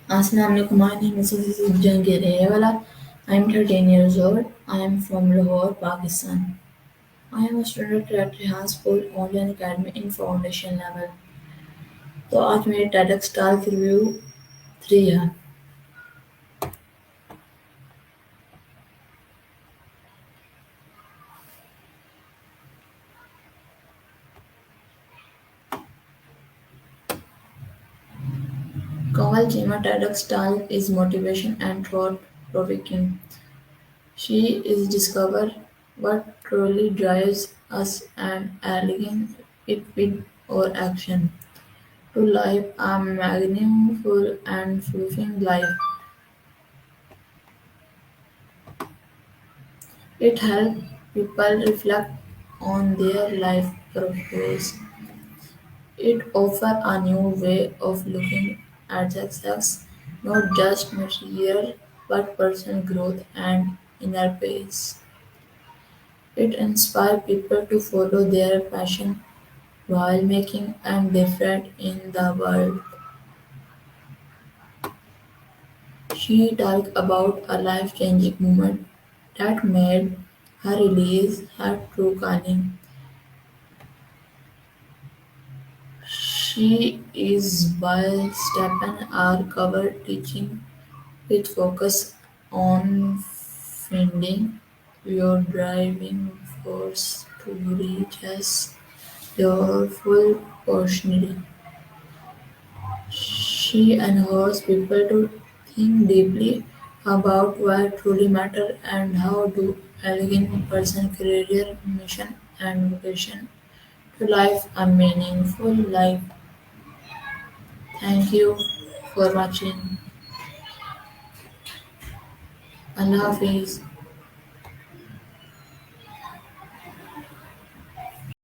Assalamualaikum. My name is Jangirewala. I am 13 years old. I am from Lahore, Pakistan. I am a student at Rehan School Online Academy in foundation level. तो आज मेरी TEDx Talk review 3 है. Kawal Chima TEDx Talk is motivation and thought-provoking. She is discover what truly drives us and align it with our action to live a meaningful and fulfilling life. It helps people reflect on their life purpose. It offers a new way of looking at success, not just material but personal growth and inner peace. It inspires people to follow their passion while making a difference in the world. She talked about a life-changing moment that made her realize her true calling. She is by Stephen R. covered teaching with focus on finding your driving force to reach as your full potential. She encourages people to think deeply about what truly matters and how to align personal career, mission, and vocation to life a meaningful life. Thank you for watching. Allah Hafiz.